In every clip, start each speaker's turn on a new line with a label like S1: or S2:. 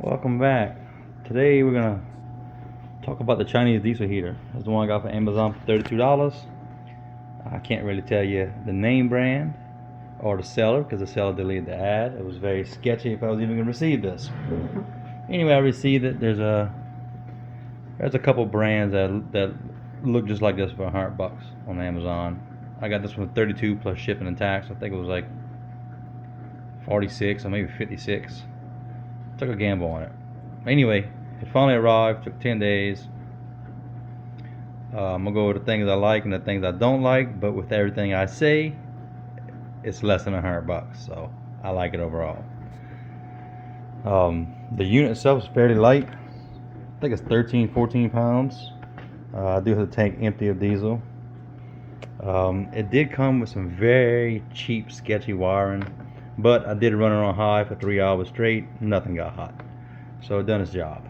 S1: Welcome back. Today we're gonna talk about the Chinese diesel heater. That's the one I got from Amazon for $32. I can't really tell you the name brand or the seller because the seller deleted the ad. It was very sketchy if I was even gonna receive this. Anyway, I received it. There's a couple brands that look just like this for $100 on Amazon. I got this one for 32 plus shipping and tax. I think it was like 46 or maybe 56. Took a gamble on it. Anyway, it finally arrived. Took 10 days. I'm gonna go over the things I like and the things I don't like, but with everything I say, it's less than $100, so I like it overall. The unit itself is fairly light. I think it's 13-14 pounds. I do have the tank empty of diesel. It did come with some very cheap, sketchy wiring, but I did run it on high for 3 hours straight. Nothing got hot, so it done its job.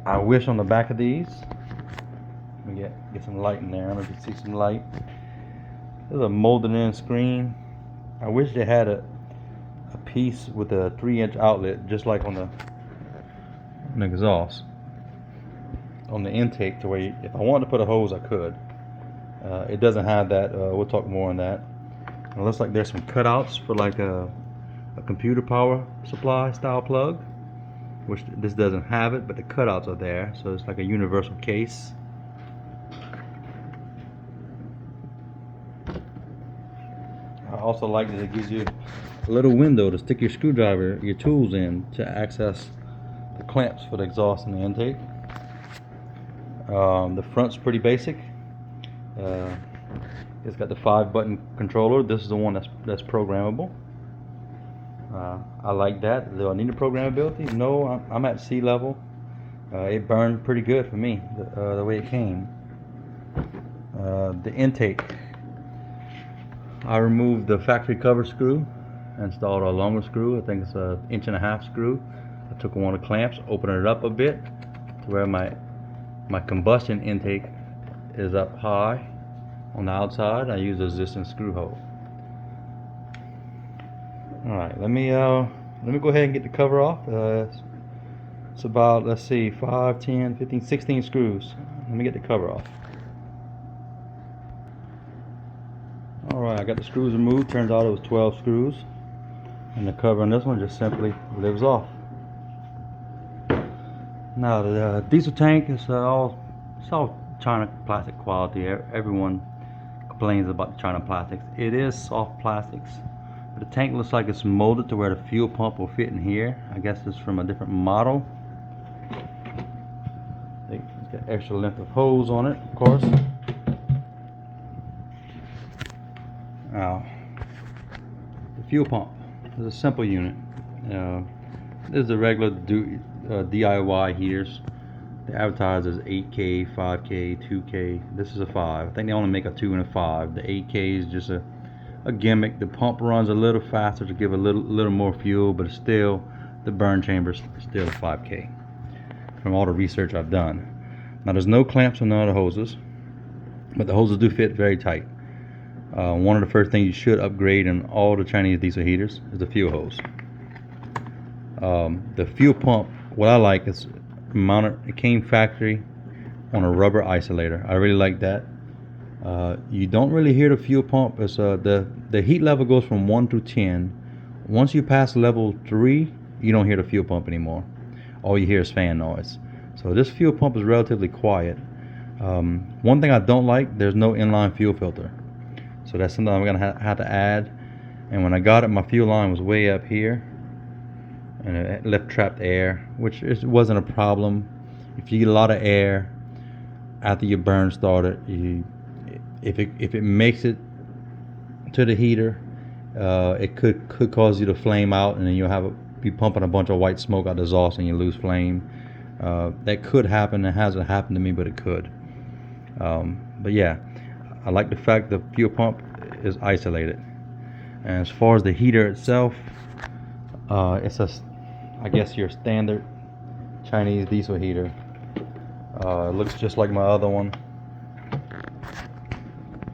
S1: I wish on the back of these, let me get some light in there. I don't know if you can see some light. There's a molded in screen. I wish they had a piece with a 3-inch outlet, just like on the exhaust, on the intake, to where if I wanted to put a hose, I could. It doesn't have that. We'll talk more on that. It looks like there's some cutouts for like a computer power supply style plug, which this doesn't have it, but the cutouts are there, so it's like a universal case. I also like that it gives you a little window to stick your screwdriver, your tools in, to access the clamps for the exhaust and the intake. The front's pretty basic. It's got the 5-button controller. This is the one that's programmable. I like that. Do I need the programmability? No, I'm at sea level. It burned pretty good for me, the way it came. The intake, I removed the factory cover screw, installed a longer screw. I think it's an 1.5-inch screw. I took one of the clamps, opened it up a bit to where my combustion intake is up high on the outside. I use a resistance screw hole. Alright, let me go ahead and get the cover off. It's about, let's see, 5, 10, 15, 16 screws. Let me get the cover off. Alright, I got the screws removed. Turns out it was 12 screws. And the cover on this one just simply lives off. Now the diesel tank is all China plastic quality. Everyone complains about the China plastics. It is soft plastics. But the tank looks like it's molded to where the fuel pump will fit in here. I guess it's from a different model. It's got extra length of hose on it, of course. Now, the fuel pump is a simple unit. This is the regular DIY heaters. They advertise as 8K, 5K, 2K. This is a 5. I think they only make a 2 and a 5. The 8K is just a gimmick. The pump runs a little faster to give a little more fuel, but it's still, the burn chamber is still a 5K from all the research I've done. Now there's no clamps on none of the hoses, but the hoses do fit very tight. One of the first things you should upgrade in all the Chinese diesel heaters is the fuel hose. The fuel pump, what I like is mounted, it came factory on a rubber isolator. I really like that. You don't really hear the fuel pump. It's the heat level goes from 1 to 10. Once you pass level 3, you don't hear the fuel pump anymore. All you hear is fan noise. So this fuel pump is relatively quiet. One thing I don't like, there's no inline fuel filter. So that's something I'm gonna have to add. And when I got it, my fuel line was way up here, and it left trapped air, which wasn't a problem. If you get a lot of air after your burn started, if it makes it to the heater, it could cause you to flame out, and then you'll be pumping a bunch of white smoke out the exhaust and you lose flame. That could happen. It hasn't happened to me, but it could. But yeah, I like the fact the fuel pump is isolated. And as far as the heater itself, it's I guess your standard Chinese diesel heater. It looks just like my other one.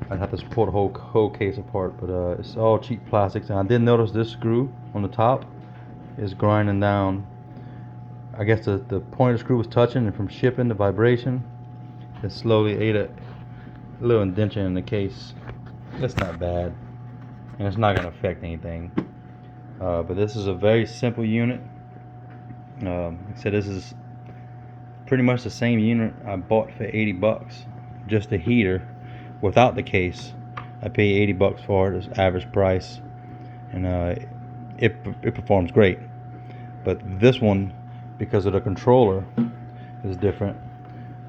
S1: I'd have to pull the whole case apart, but it's all cheap plastics. And I did notice this screw on the top is grinding down. I guess the pointer screw was touching, and from shipping the vibration, it slowly ate a little indentation in the case. That's not bad, and it's not going to affect anything. But this is a very simple unit. Like I said, this is pretty much the same unit I bought for 80 bucks, just the heater without the case. I paid 80 bucks for it as average price, and it performs great. But this one, because of the controller, is different.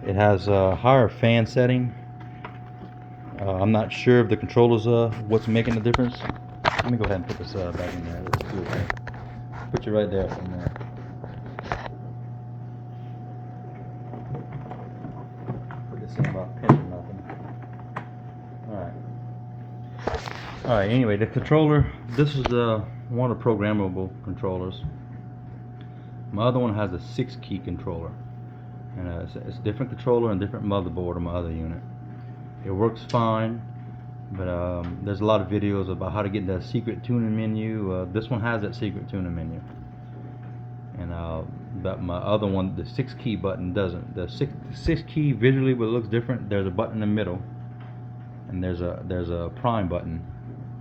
S1: It has a higher fan setting. I'm not sure if the controller's what's making the difference. Let me go ahead and put this back in there. Let's do it. Put you right there for a minute. Put this in about pinch or nothing. Alright, anyway, the controller, this is one of the programmable controllers. My other one has a 6-key controller, and it's a different controller and different motherboard on my other unit. It works fine, but there's a lot of videos about how to get that secret tuning menu. This one has that secret tuning menu, and but my other one, the 6-key button, doesn't. The 6-key visually, but it looks different. There's a button in the middle, and there's a prime button.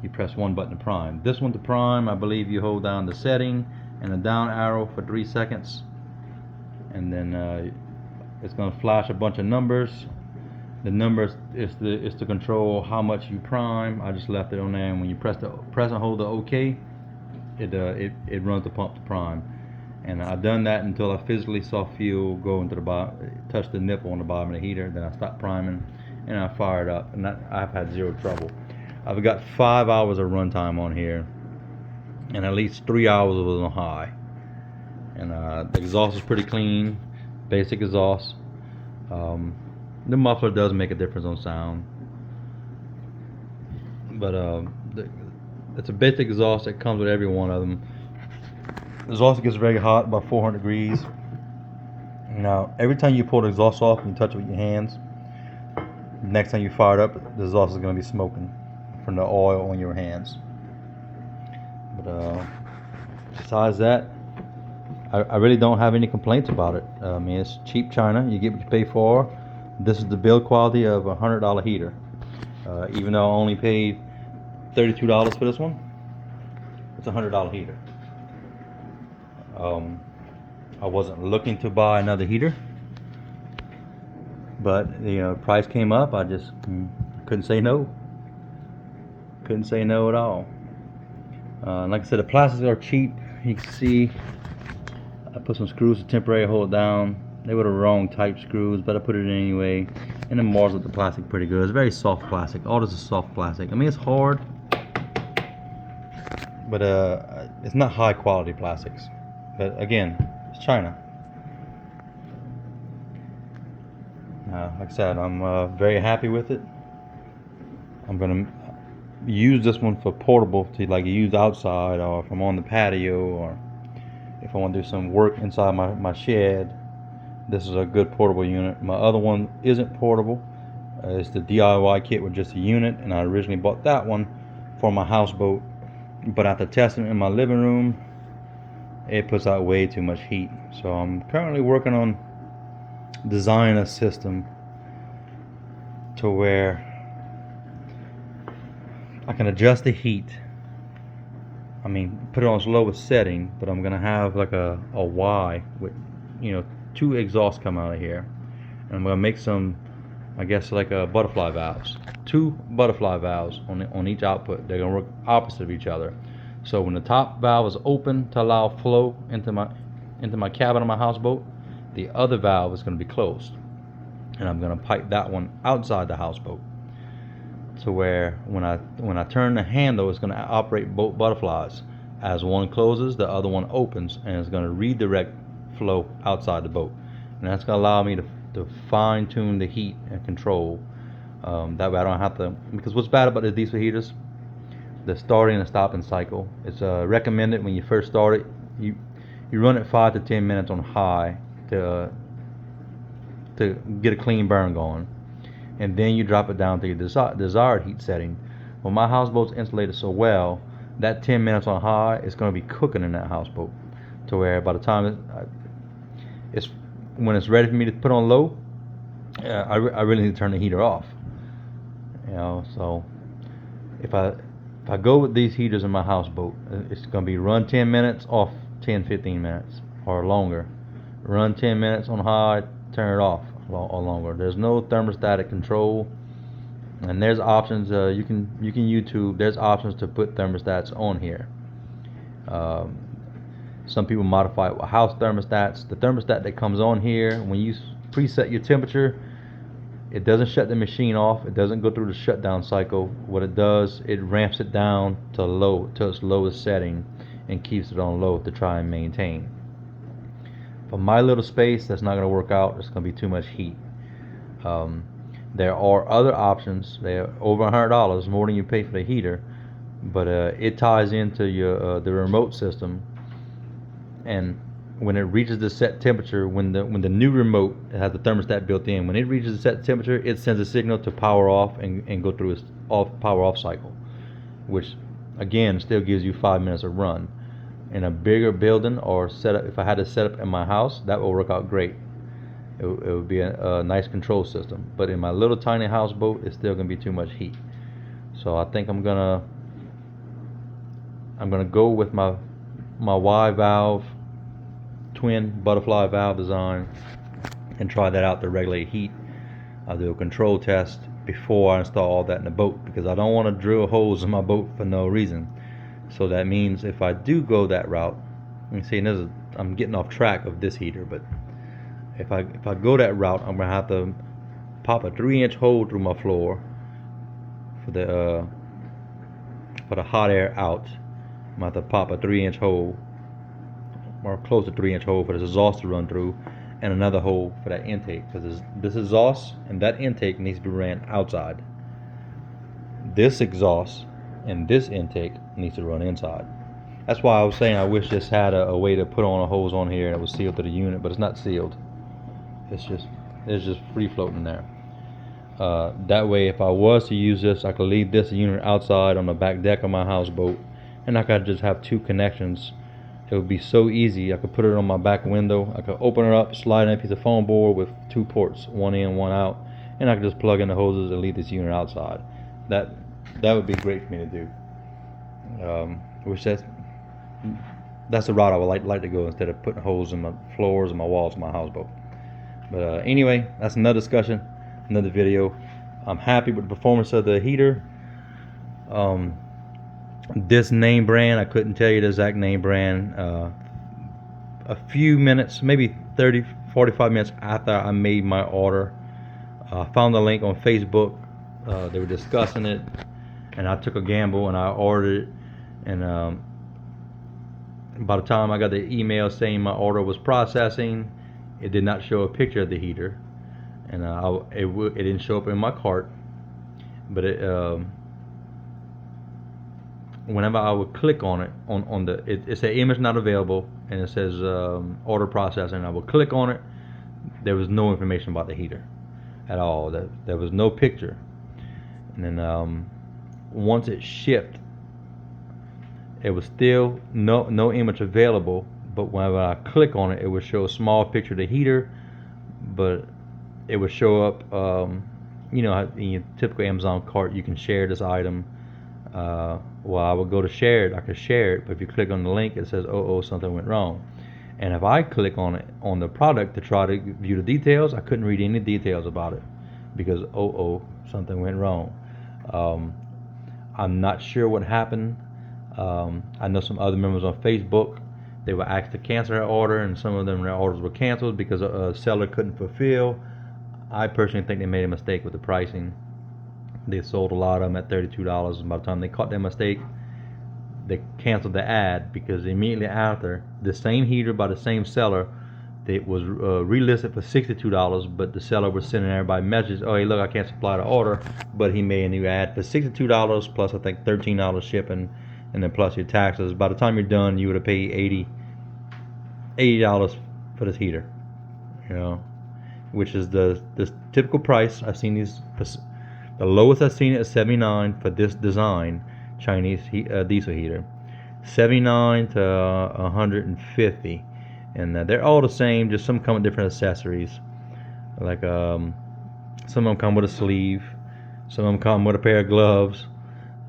S1: You press one button to prime. This one to prime, I believe you hold down the setting and the down arrow for 3 seconds, and then it's going to flash a bunch of numbers. The numbers is to control how much you prime. I just left it on there, and when you press and hold the OK, it runs the pump to prime. And I've done that until I physically saw fuel go into the bottom, touch the nipple on the bottom of the heater. Then I stopped priming, and I fired up, and I've had zero trouble. I've got 5 hours of runtime on here, and at least 3 hours was on high. And the exhaust is pretty clean, basic exhaust. The muffler does make a difference on sound, but it's a basic exhaust that comes with every one of them. The exhaust gets very hot, about 400 degrees. Now, every time you pull the exhaust off and you touch it with your hands, next time you fire it up, the exhaust is going to be smoking from the oil on your hands. But besides that, I really don't have any complaints about it. I mean, it's cheap China. You get what you pay for. This is the build quality of a $100 heater. Even though I only paid $32 for this one, it's a $100 heater. I wasn't looking to buy another heater, but the price came up. I just couldn't say no. Couldn't say no at all. Like I said, the plastics are cheap. You can see I put some screws to temporarily hold it down. They were the wrong type screws, but I put it in anyway. And it mars up the plastic pretty good. It's very soft plastic. All this is soft plastic. I mean, it's hard, but it's not high quality plastics. But again, it's China. Like I said, I'm very happy with it. I'm gonna use this one for portable, to like use outside, or if I'm on the patio, or if I want to do some work inside my shed. This is a good portable unit. My other one isn't portable. It's the DIY kit with just a unit, and I originally bought that one for my houseboat, but after testing it in my living room, it puts out way too much heat. So I'm currently working on designing a system to where I can adjust the heat. I mean, put it on its lowest setting, but I'm gonna have like a Y with, 2 exhausts come out of here, and I'm gonna make some, I guess, like butterfly valves. 2 butterfly valves on each output. They're gonna work opposite of each other. So when the top valve is open to allow flow into my cabin of my houseboat, the other valve is gonna be closed, and I'm gonna pipe that one outside the houseboat, to where when I turn the handle, it's gonna operate both butterflies. As one closes, the other one opens, and it's gonna redirect flow outside the boat, and that's going to allow me to fine-tune the heat and control. That way I don't have to, because what's bad about the diesel heaters, the starting and stopping cycle, it's recommended when you first start it, you run it 5 to 10 minutes on high to get a clean burn going, and then you drop it down to your desired heat setting. Well, my houseboat's insulated so well that 10 minutes on high is going to be cooking in that houseboat. to where by the time it's when it's ready for me to put on low, I really need to turn the heater off. So if I go with these heaters in my houseboat, it's going to be run 10 minutes, off 10-15 minutes or longer. Run 10 minutes on high, turn it off or longer. There's no thermostatic control, and there's options. You can YouTube. There's options to put thermostats on here. Some people modify it with house thermostats. The thermostat that comes on here, when you preset your temperature, it doesn't shut the machine off. It doesn't go through the shutdown cycle. What it does, it ramps it down to its lowest setting and keeps it on low to try and maintain. For my little space, that's not going to work out. It's going to be too much heat. There are other options. They're over $100 more than you pay for the heater, but it ties into your the remote system, and when it reaches the set temperature, when the new remote has the thermostat built in, when it reaches the set temperature, it sends a signal to power off and go through its power off cycle, which again still gives you 5 minutes of run. In a bigger building or setup, if I had to set up in my house, that will work out great. It would be a nice control system. But in my little tiny houseboat, it's still gonna be too much heat. So I think I'm gonna go with my Y valve, twin butterfly valve design, and try that out to regulate heat. I'll do a control test before I install all that in the boat, because I don't want to drill holes in my boat for no reason. So that means if I do go that route, you see, I'm getting off track of this heater, but if I go that route, I'm gonna have to pop a 3-inch hole through my floor for the hot air out. I'm gonna have to pop a 3-inch hole, or close to 3-inch hole, for this exhaust to run through, and another hole for that intake, because this exhaust and that intake needs to be ran outside. This exhaust and this intake needs to run inside. That's why I was saying I wish this had a way to put on a hose on here and it was sealed to the unit, but it's not sealed. It's just free floating there. That way, if I was to use this, I could leave this unit outside on the back deck of my houseboat, and I could just have 2 connections. It would be so easy. I could put it on my back window. I could open it up, slide in a piece of foam board with 2 ports, one in, one out, and I could just plug in the hoses and leave this unit outside. That would be great for me to do. Which that's the route I would like to go, instead of putting holes in my floors and my walls of my houseboat. But anyway, that's another discussion, another video. I'm happy with the performance of the heater. This name brand, I couldn't tell you the exact name brand. A few minutes, maybe 30-45 minutes after I made my order, I found the link on Facebook. They were discussing it, and I took a gamble and I ordered it. And by the time I got the email saying my order was processing, it did not show a picture of the heater, and it didn't show up in my cart. But whenever I would click on it, it said image not available, and it says order processing. I would click on it. There was no information about the heater at all. There was no picture. And then once it shipped, it was still no image available. But whenever I click on it, it would show a small picture of the heater, but it would show up, in your typical Amazon cart, you can share this item. Well, I would go to share it. I could share it, but if you click on the link, it says, oh, something went wrong. And if I click on it, on the product, to try to view the details, I couldn't read any details about it, because something went wrong. I'm not sure what happened. I know some other members on Facebook, they were asked to cancel their order, and some of them, their orders were canceled because a seller couldn't fulfill. I personally think they made a mistake with the pricing. They sold a lot of them at $32, and by the time they caught their mistake, they canceled the ad, because immediately after, the same heater by the same seller, it was relisted for $62, but the seller was sending everybody messages, oh, hey, look, I can't supply the order, but he made a new ad for $62 plus I think $13 shipping, and then plus your taxes. By the time you're done, you would have paid $80 for this heater, which is the typical price. I've seen these. The lowest I've seen it is $79 for this design Chinese diesel heater. 79 to 150, and they're all the same. Just some come with different accessories. Like some of them come with a sleeve, some of them come with a pair of gloves.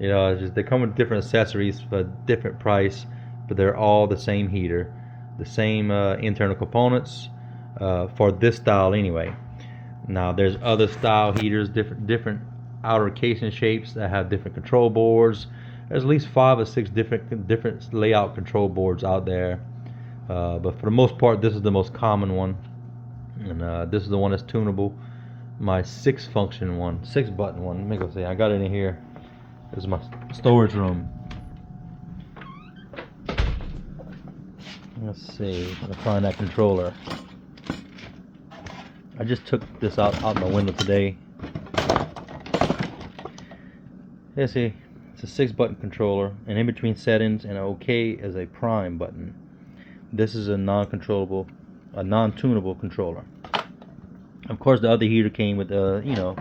S1: You know, it's just they come with different accessories for a different price, but they're all the same heater, the same internal components for this style anyway. Now there's other style heaters, different outer casing shapes that have different control boards. There's at least 5 or 6 different layout control boards out there, but for the most part, this is the most common one, and this is the one that's tunable. My 6-function one, 6-button one. Let me go see. I got it in here. This is my storage room. Let's see. I'm gonna find that controller. I just took this out my window today. Let's see. It's a 6-button controller, and in between settings and OK is a prime button. This is a non-controllable, a non-tunable controller. Of course, the other heater came with you know,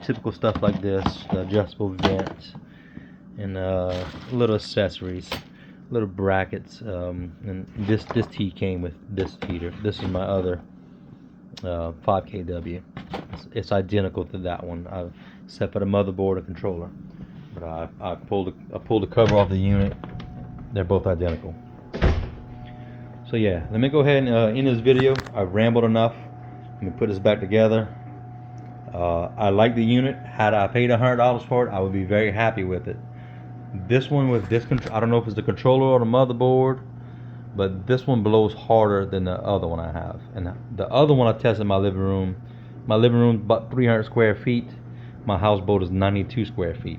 S1: typical stuff like this, the adjustable vent, and little accessories, little brackets. And this T came with this heater. This is my other 5kW. It's identical to that one, except for the motherboard and controller. But I pulled the cover off the unit. They're both identical. So yeah, let me go ahead and end this video. I've rambled enough. Let me put this back together. I like the unit. Had I paid $100 for it, I would be very happy with it. This one with this I don't know if it's the controller or the motherboard, but this one blows harder than the other one I have. And the other one I tested in my living room. My living room is about 300 square feet. My houseboat is 92 square feet.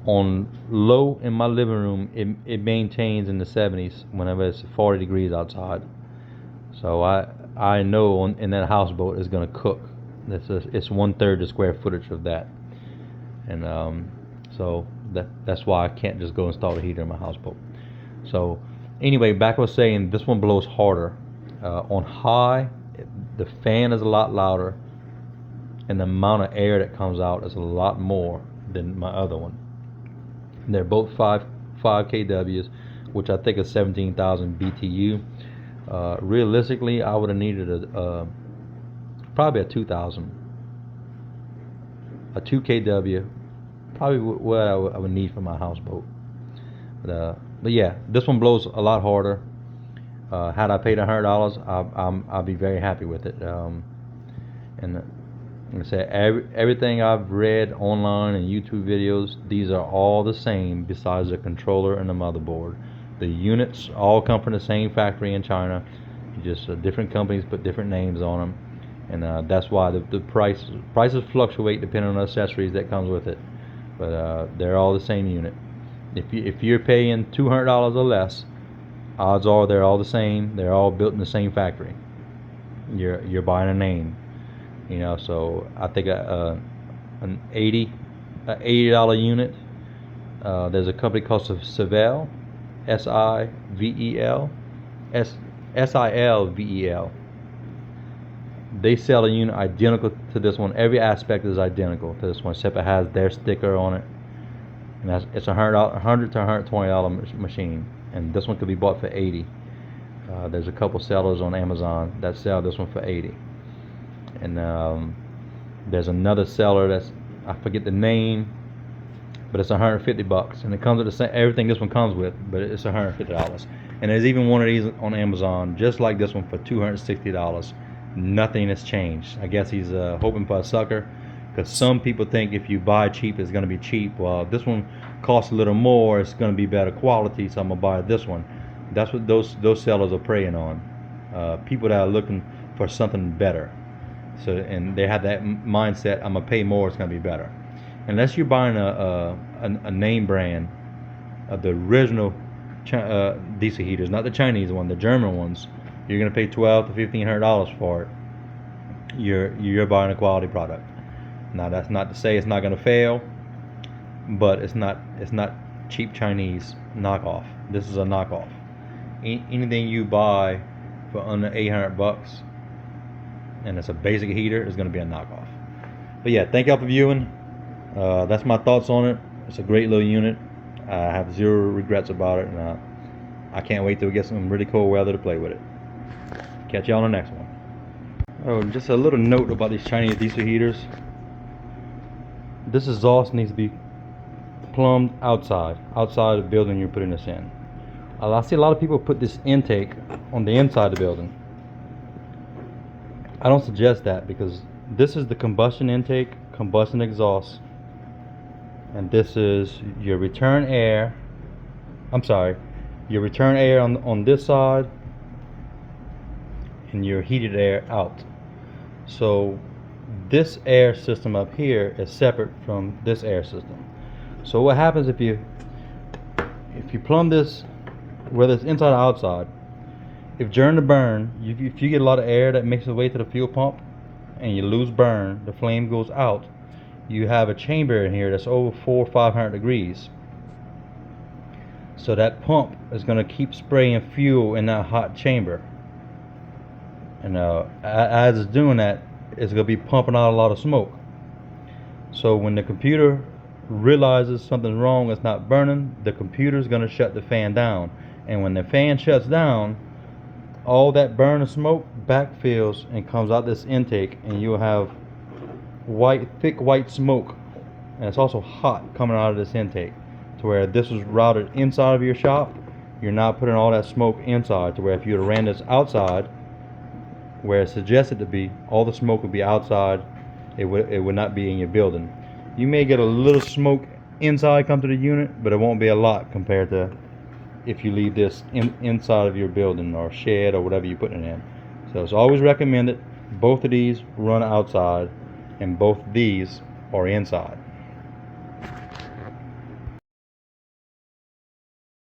S1: On low in my living room, it maintains in the 70s whenever it's 40 degrees outside. So I know in that houseboat is gonna cook. It's 1/3 the square footage of that, and so that's why I can't just go install a heater in my houseboat. So anyway, back I was saying, this one blows harder. On high, the fan is a lot louder, and the amount of air that comes out is a lot more than my other one. And they're both 5 kWs, which I think is 17,000 BTU. Realistically, I would have needed probably a 2,000, a 2 kW, probably what I would need for my houseboat. But yeah, this one blows a lot harder. Had I paid $100, I'll be very happy with it. And like I said, everything I've read online and YouTube videos, these are all the same besides the controller and the motherboard. The units all come from the same factory in China, just different companies put different names on them, and that's why the prices fluctuate depending on the accessories that comes with it. But they're all the same unit. If you're paying $200 or less, odds are they're all the same. They're all built in the same factory. You're buying a name. You know, so I think an $80 unit. There's a company called Sivel, Sivel, Silvel. They sell a unit identical to this one. Every aspect is identical to this one, except it has their sticker on it. And it's $100 to $120 machine, and this one could be bought for $80. There's a couple sellers on Amazon that sell this one for $80. And there's another seller that's, I forget the name, but it's $150, and it comes with the same everything this one comes with, but it's $150. And there's even one of these on Amazon just like this one for $260. Nothing has changed. I guess he's hoping for a sucker, because some people think if you buy cheap it's going to be cheap. Well, this one costs a little more, it's going to be better quality, so I'm gonna buy this one. That's what those sellers are preying on, people that are looking for something better. So, and they have that mindset, I'm gonna pay more, it's gonna be better. Unless you're buying a name brand of the original diesel heaters, not the Chinese one, the German ones, you're gonna pay $1,200 to $1,500 for it. You're buying a quality product. Now that's not to say it's not gonna fail, but it's not cheap Chinese knockoff. This is a knockoff. Anything you buy for under $800 and it's a basic heater is going to be a knockoff. But yeah, thank y'all for viewing. That's my thoughts on it. It's a great little unit. I have zero regrets about it, and I can't wait till we get some really cold weather to play with it. Catch y'all on the next one. Oh, just a little note about these Chinese diesel heaters. This exhaust needs to be plumbed outside of the building you're putting this in. I see a lot of people put this intake on the inside of the building. I don't suggest that, because this is the combustion intake, combustion exhaust, and this is your return air. I'm sorry, your return air on this side, and your heated air out. So this air system up here is separate from this air system. So what happens if you plumb this, whether it's inside or outside, if during the burn, if you get a lot of air that makes its way to the fuel pump and you lose burn, the flame goes out, you have a chamber in here that's over 400 or 500 degrees. So that pump is going to keep spraying fuel in that hot chamber. And as it's doing that, it's going to be pumping out a lot of smoke. So when the computer realizes something's wrong, it's not burning, the computer's going to shut the fan down. And when the fan shuts down, all that burn of smoke backfills and comes out this intake, and you'll have thick white smoke, and it's also hot coming out of this intake, to where this was routed inside of your shop. You're not putting all that smoke inside, to where if you had ran this outside where it's suggested to be, all the smoke would be outside. It would not be in your building. You may get a little smoke inside come to the unit, but it won't be a lot compared to if you leave this inside of your building or shed or whatever you're putting it in. So it's always recommended both of these run outside and both of these are inside.